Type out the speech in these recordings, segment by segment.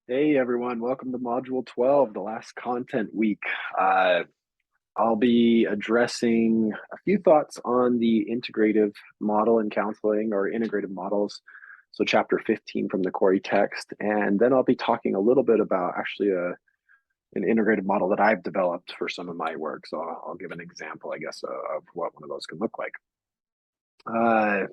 Hey everyone, welcome to Module 12, the last content week. Uh, I'll be addressing a few thoughts on the integrative model in counseling or integrative models. So, chapter 15 from the Corey text. And then I'll be talking a little bit about actually an integrative model that I've developed for some of my work. So, I'll give an example, I guess, of what one of those could look like. Uh,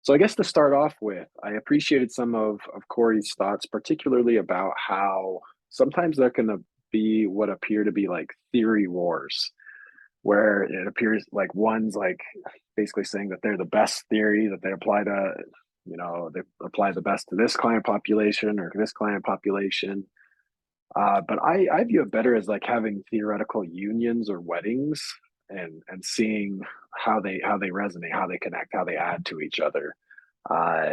so I guess to start off with, I appreciated some of Corey's thoughts, particularly about how sometimes there can be what appear to be like theory wars, where it appears like one's like basically saying that they're the best theory, that they apply to, they apply the best to this client population or this client population. But I view it better as like having theoretical unions or weddings and seeing how they resonate, how they connect, how they add to each other. Uh,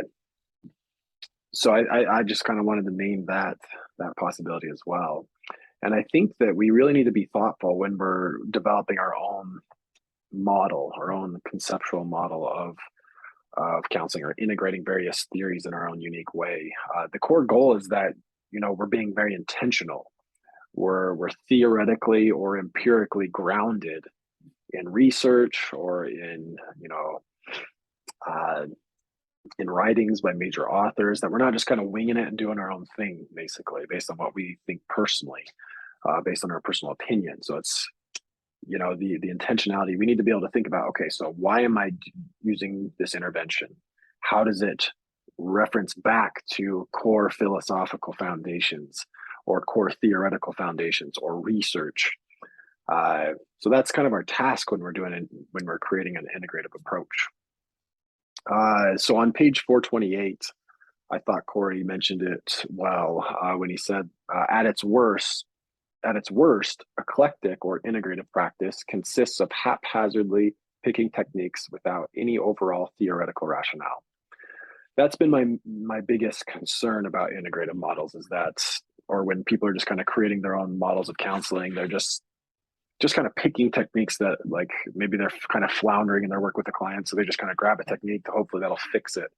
so I just kind of wanted to name that possibility as well. And I think that we really need to be thoughtful when we're developing our own model, our own conceptual model of counseling or integrating various theories in our own unique way. The core goal is that we're being very intentional. We're theoretically or empirically grounded in research or uh, in writings by major authors, that we're not just kind of winging it and doing our own thing, basically, based on what we think personally, based on our personal opinion. So it's, the intentionality. We need to be able to think about, okay, so why am I using this intervention? How does it reference back to core philosophical foundations or core theoretical foundations or research? So that's kind of our task when we're doing it, when we're creating an integrative approach. So on page 428, I thought Corey mentioned it well when he said, at its worst, eclectic or integrative practice consists of haphazardly picking techniques without any overall theoretical rationale. That's been my biggest concern about integrative models, is that, or when people are just kind of creating their own models of counseling, they're just kind of picking techniques that, like, maybe they're kind of floundering in their work with the client, so they just kind of grab a technique to hopefully that'll fix it,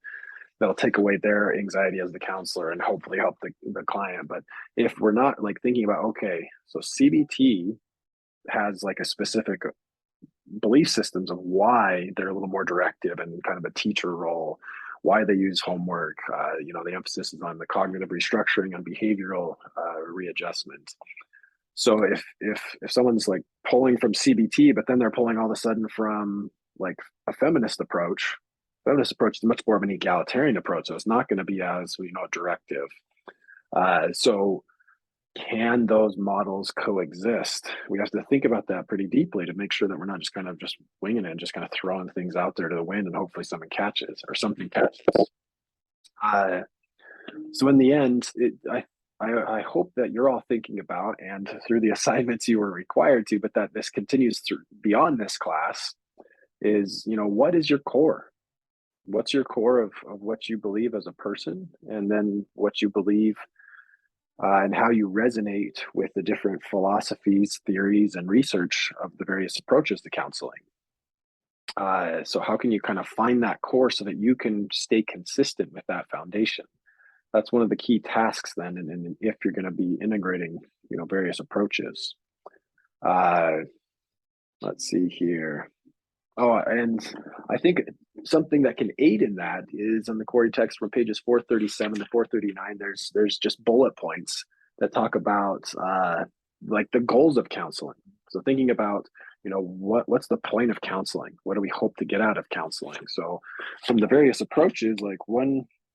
that'll take away their anxiety as the counselor and hopefully help the client. But if we're not like thinking about, okay, so CBT has like a specific belief systems of why they're a little more directive and kind of a teacher role, why they use homework, the emphasis is on the cognitive restructuring, on behavioral readjustment. So if someone's like pulling from CBT, but then they're pulling all of a sudden from like a feminist approach is much more of an egalitarian approach. So it's not going to be as directive. So can those models coexist? We have to think about that pretty deeply to make sure that we're not just kind of just winging it and just kind of throwing things out there to the wind and hopefully something catches. Uh, so in the end, I hope that you're all thinking about, and through the assignments you were required to, but that this continues through beyond this class, is, what is your core? What's your core of what you believe as a person, and then what you believe and how you resonate with the different philosophies, theories, and research of the various approaches to counseling. So how can you kind of find that core so that you can stay consistent with that foundation? That's one of the key tasks then, and if you're going to be integrating, various approaches. Uh, let's see here. Oh, and I think something that can aid in that is on the Corey text from pages 437 to 439. There's just bullet points that talk about like the goals of counseling. So thinking about, what's the point of counseling? What do we hope to get out of counseling? So from the various approaches, like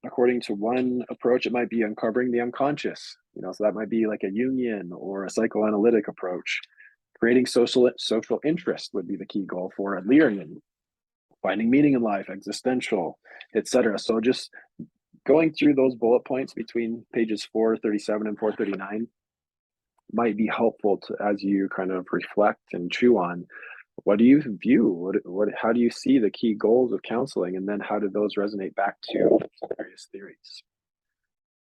according to one approach, it might be uncovering the unconscious. So that might be like a Jungian or a psychoanalytic approach. Creating social interest would be the key goal for Learian. Finding meaning in life, existential, etc. So just going through those bullet points between pages 437 and 439 might be helpful as you kind of reflect and chew on, what do you view? How do you see the key goals of counseling, and then how do those resonate back to various theories?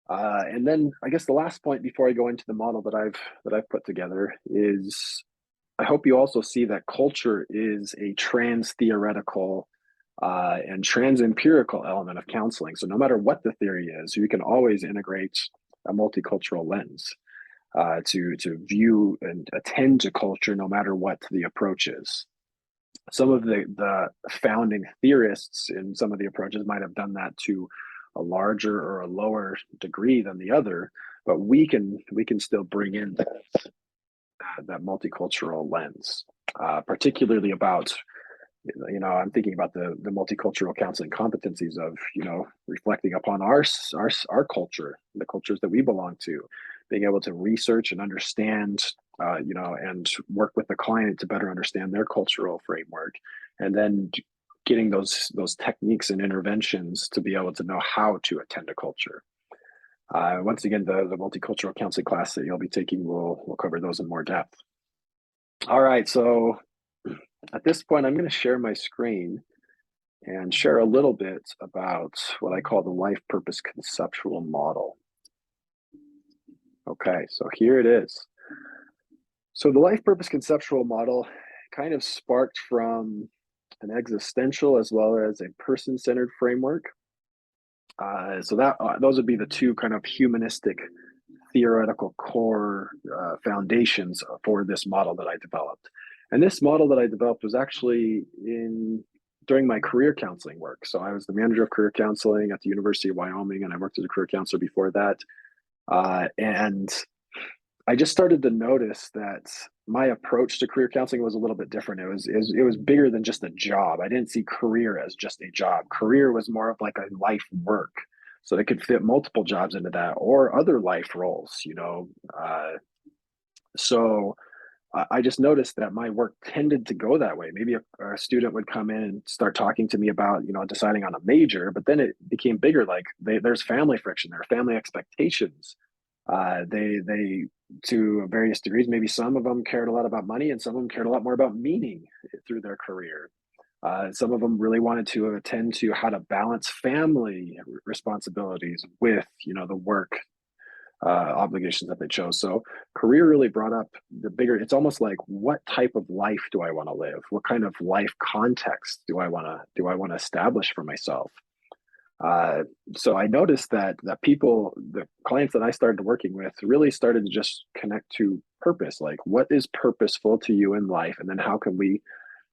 And then I guess the last point before I go into the model that I've put together is, I hope you also see that culture is a trans theoretical and trans empirical element of counseling. So no matter what the theory is, you can always integrate a multicultural lens, to view and attend to culture no matter what the approach is. Some of the founding theorists in some of the approaches might have done that to a larger or a lower degree than the other, but we can still bring in that multicultural lens, particularly about, I'm thinking about the multicultural counseling competencies of, reflecting upon our culture, the cultures that we belong to, being able to research and understand, and work with the client to better understand their cultural framework, and then getting those techniques and interventions to be able to know how to attend a culture. Once again, the multicultural counseling class that you'll be taking will cover those in more depth. All right, so at this point, I'm going to share my screen and share a little bit about what I call the life purpose conceptual model. Okay, so here it is. So the life purpose conceptual model kind of sparked from an existential as well as a person-centered framework. So those would be the two kind of humanistic theoretical core foundations for this model that I developed. And this model that I developed was actually during my career counseling work. So I was the manager of career counseling at the University of Wyoming, and I worked as a career counselor before that. And I just started to notice that my approach to career counseling was a little bit different. It was bigger than just a job. I didn't see career as just a job. Career was more of like a life work. So they could fit multiple jobs into that or other life roles, So I just noticed that my work tended to go that way. Maybe a student would come in and start talking to me about, deciding on a major, but then it became bigger. Like there's family friction, there are family expectations. They to various degrees, maybe some of them cared a lot about money and some of them cared a lot more about meaning through their career. Some of them really wanted to attend to how to balance family responsibilities with, the work obligations that they chose. So career really brought up it's almost like, what type of life do I want to live? What kind of life context do I want to establish for myself? So I noticed that the clients that I started working with really started to just connect to purpose. Like, what is purposeful to you in life? And then how can we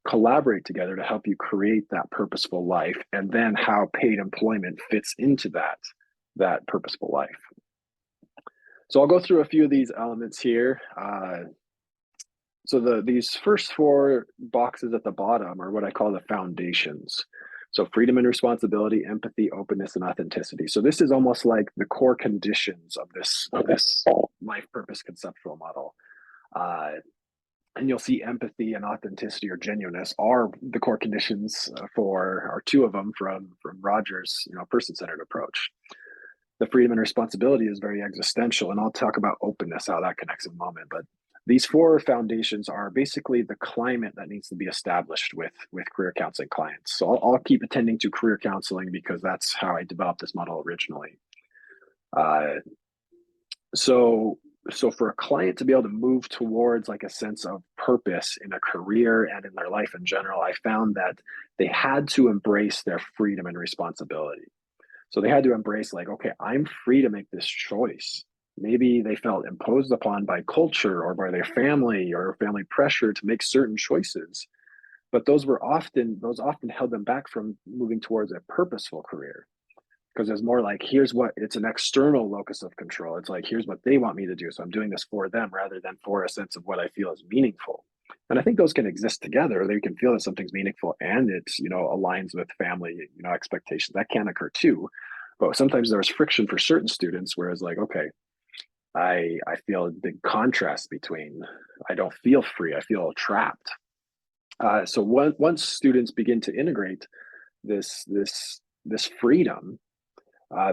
collaborate together to help you create that purposeful life? And then how paid employment fits into that purposeful life. So I'll go through a few of these elements here. So these first four boxes at the bottom are what I call the foundations. So freedom and responsibility, empathy, openness, and authenticity. So this is almost like the core conditions of this life purpose conceptual model. And you'll see empathy and authenticity or genuineness are the core conditions or two of them from Rogers' person-centered approach. The freedom and responsibility is very existential, and I'll talk about openness, how that connects in a moment. But these four foundations are basically the climate that needs to be established with career counseling clients. So I'll keep attending to career counseling because that's how I developed this model originally. So for a client to be able to move towards like a sense of purpose in a career and in their life in general, I found that they had to embrace their freedom and responsibility. So they had to embrace like, okay, I'm free to make this choice. Maybe they felt imposed upon by culture or by their family or family pressure to make certain choices. But those often held them back from moving towards a purposeful career. Because it's more like, it's an external locus of control. It's like, here's what they want me to do. So I'm doing this for them rather than for a sense of what I feel is meaningful. And I think those can exist together. They can feel that something's meaningful and it's, aligns with family, expectations. That can occur too. But sometimes there's friction for certain students, whereas like, okay, I feel a big contrast between, I don't feel free, I feel trapped. So once students begin to integrate this freedom,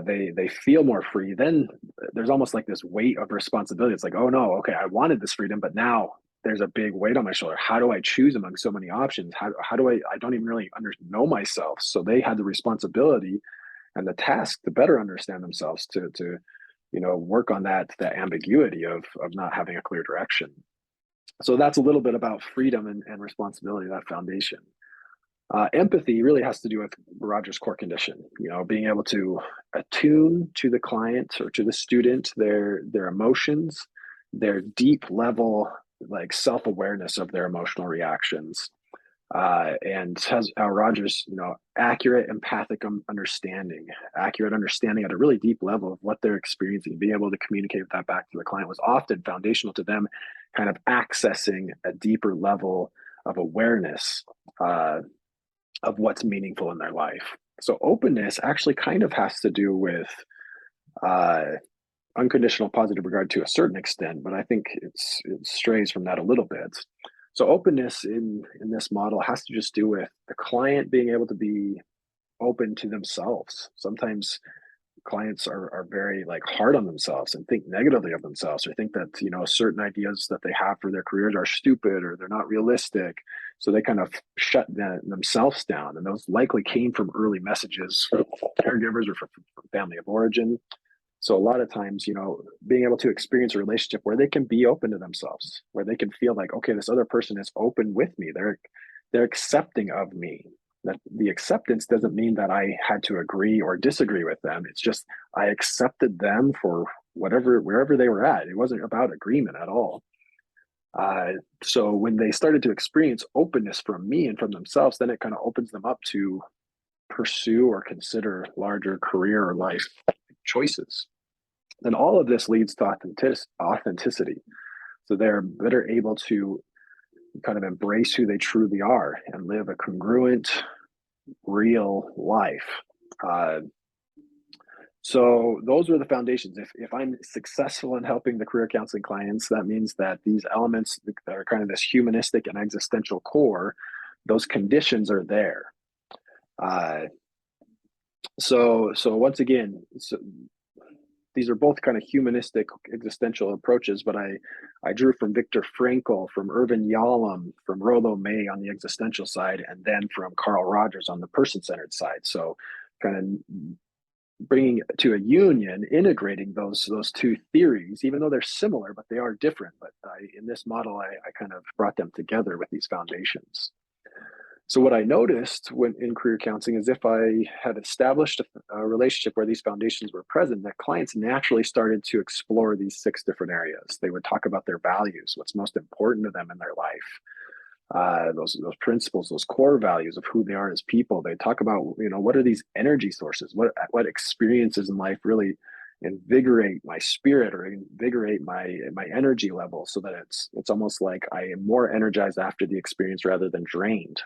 they feel more free. Then there's almost like this weight of responsibility. It's like, oh no, okay, I wanted this freedom, but now there's a big weight on my shoulder. How do I choose among so many options? How do I don't even really know myself. So they had the responsibility and the task to better understand themselves, to work on that ambiguity of not having a clear direction. So that's a little bit about freedom and responsibility, that foundation. Empathy really has to do with Roger's core condition, being able to attune to the client or to the student, their emotions, their deep level, like self-awareness of their emotional reactions. And has Rogers, accurate empathic accurate understanding at a really deep level of what they're experiencing, being able to communicate that back to the client was often foundational to them kind of accessing a deeper level of awareness of what's meaningful in their life. So openness actually kind of has to do with uh, unconditional positive regard to a certain extent, but I think it strays from that a little bit. So openness in this model has to just do with the client being able to be open to themselves. Sometimes clients are very like hard on themselves and think negatively of themselves, or think that certain ideas that they have for their careers are stupid or they're not realistic, so they kind of shut themselves down, and those likely came from early messages from caregivers or from family of origin. So a lot of times, being able to experience a relationship where they can be open to themselves, where they can feel like, okay, this other person is open with me. They're accepting of me. That the acceptance doesn't mean that I had to agree or disagree with them. It's just I accepted them for wherever they were at. It wasn't about agreement at all. So when they started to experience openness from me and from themselves, then it kind of opens them up to pursue or consider larger career or life choices. And all of this leads to authenticity. So they're better able to kind of embrace who they truly are and live a congruent, real life. Uh, so those are the foundations. If I'm successful in helping the career counseling clients, that means that these elements that are kind of this humanistic and existential core, those conditions are there. So once again, these are both kind of humanistic existential approaches, but I drew from Viktor Frankl, from Irvin Yalom, from Rollo May on the existential side, and then from Carl Rogers on the person-centered side. So kind of bringing to a union, integrating those two theories, even though they're similar, but they are different. But in this model, I kind of brought them together with these foundations. So what I noticed when in career counseling is if I had established a relationship where these foundations were present, that clients naturally started to explore these 6 different areas. They would talk about their values, what's most important to them in their life, those principles, those core values of who they are as people. They talk about what are these energy sources, what experiences in life really invigorate my spirit or invigorate my energy level, so that it's almost like I am more energized after the experience rather than drained.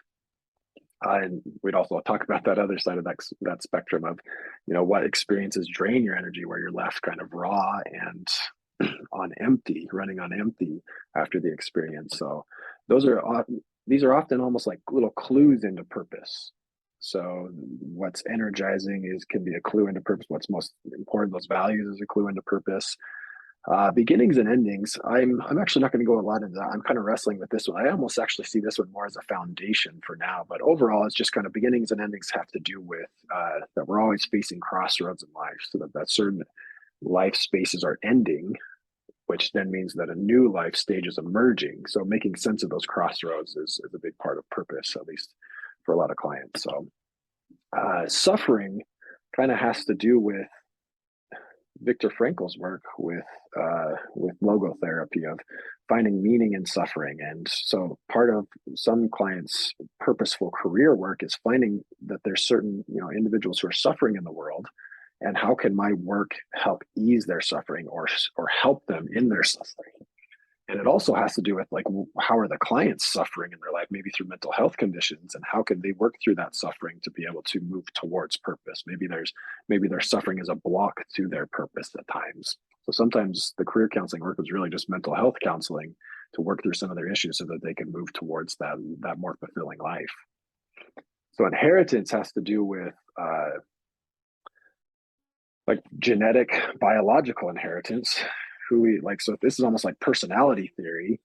And we'd also talk about that other side of that spectrum of, what experiences drain your energy, where you're left kind of raw and running on empty after the experience. So these are often almost like little clues into purpose. So what's energizing can be a clue into purpose. What's most important, those values, is a clue into purpose. Beginnings and endings. I'm actually not going to go a lot into that. I'm kind of wrestling with this one. I almost actually see this one more as a foundation for now. But overall, it's just kind of beginnings and endings have to do with that we're always facing crossroads in life, so that certain life spaces are ending, which then means that a new life stage is emerging. So making sense of those crossroads is a big part of purpose, at least for a lot of clients. So suffering kind of has to do with Viktor Frankl's work with logotherapy, of finding meaning in suffering. And so part of some clients' purposeful career work is finding that there's certain individuals who are suffering in the world, and how can my work help ease their suffering or help them in their suffering. And it also has to do with like, how are the clients suffering in their life, maybe through mental health conditions, and how can they work through that suffering to be able to move towards purpose. Maybe their suffering is a block to their purpose at times. So sometimes the career counseling work is really just mental health counseling to work through some of their issues so that they can move towards that more fulfilling life. So inheritance has to do with like genetic, biological inheritance. So this is almost like personality theory.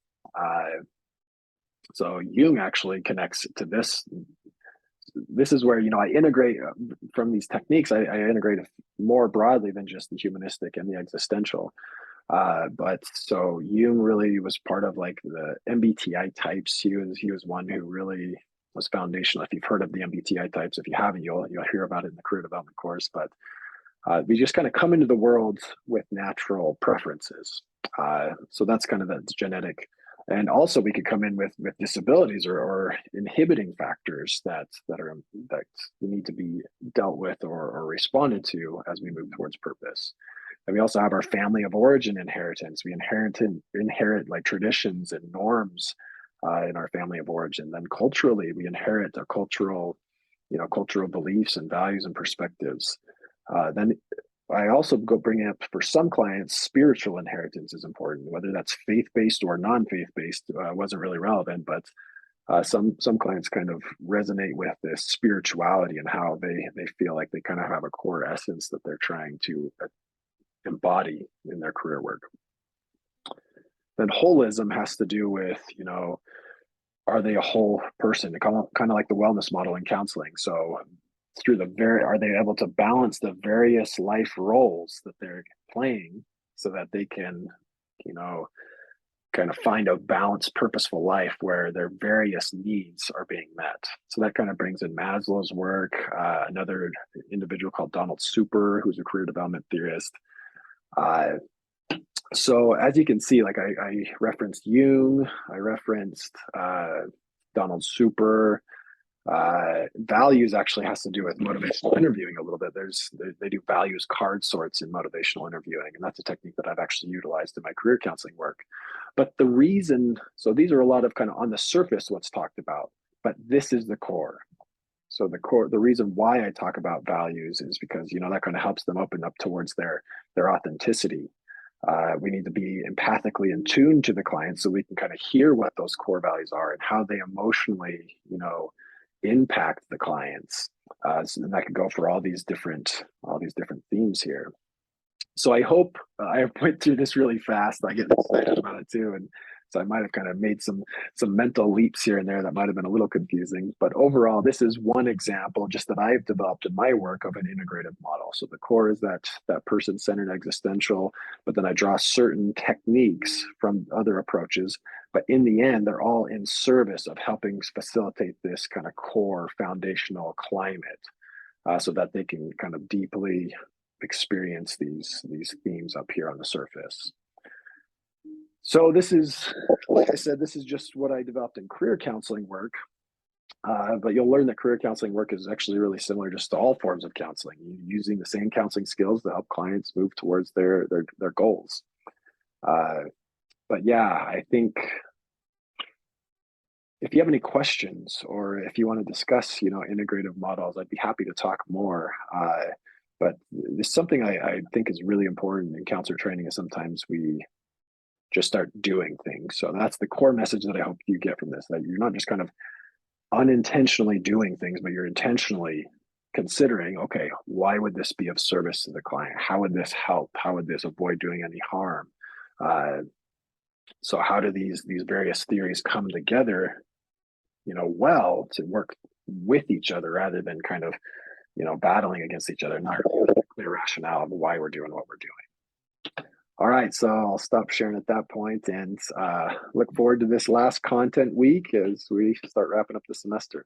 So Jung actually connects to this. This is where I integrate from these techniques. I integrate more broadly than just the humanistic and the existential. But so Jung really was part of like the MBTI types. He was one who really was foundational. If you've heard of the MBTI types, if you haven't, you'll hear about it in the career development course. But we just kind of come into the world with natural preferences. So that's kind of the genetic. And also we could come in with disabilities or inhibiting factors that need to be dealt with or responded to as we move towards purpose. And we also have our family of origin inheritance. We inherit like traditions and norms in our family of origin. Then culturally, we inherit our cultural beliefs and values and perspectives. Then I also bring up for some clients, spiritual inheritance is important, whether that's faith-based or non-faith-based, wasn't really relevant, but some clients kind of resonate with this spirituality and how they feel like they kind of have a core essence that they're trying to embody in their career work. Then holism has to do with, are they a whole person? Kind of like the wellness model in counseling. So are they able to balance the various life roles that they're playing so that they can, kind of find a balanced, purposeful life where their various needs are being met. So that kind of brings in Maslow's work, another individual called Donald Super, who's a career development theorist. So as you can see, like I referenced Jung, I referenced Donald Super. Values actually has to do with motivational interviewing a little bit. They do values card sorts in motivational interviewing, and that's a technique that I've actually utilized in my career counseling work. But so these are a lot of kind of on the surface what's talked about, but this is the core. So the reason why I talk about values is because, that kind of helps them open up towards their authenticity. We need to be empathically in tune to the client so we can kind of hear what those core values are and how they emotionally, impact the clients. And that could go for all these different themes here. So I hope I went through this really fast. I get excited about it too. And so I might have kind of made some mental leaps here and there that might have been a little confusing. But overall, this is one example just that I've developed in my work of an integrative model. So the core is that person-centered existential, but then I draw certain techniques from other approaches. But in the end, they're all in service of helping facilitate this kind of core foundational climate so that they can kind of deeply experience these themes up here on the surface. So this is, like I said, this is just what I developed in career counseling work. But you'll learn that career counseling work is actually really similar just to all forms of counseling, using the same counseling skills to help clients move towards their goals. But yeah, I think if you have any questions or if you want to discuss, integrative models, I'd be happy to talk more. But it's something I think is really important in counselor training is sometimes we just start doing things. So that's the core message that I hope you get from this, that you're not just kind of unintentionally doing things, but you're intentionally considering, okay, why would this be of service to the client? How would this help? How would this avoid doing any harm? So how do these various theories come together, well to work with each other rather than kind of, battling against each other, not really a clear rationale of why we're doing what we're doing. All right, so I'll stop sharing at that point and look forward to this last content week as we start wrapping up the semester.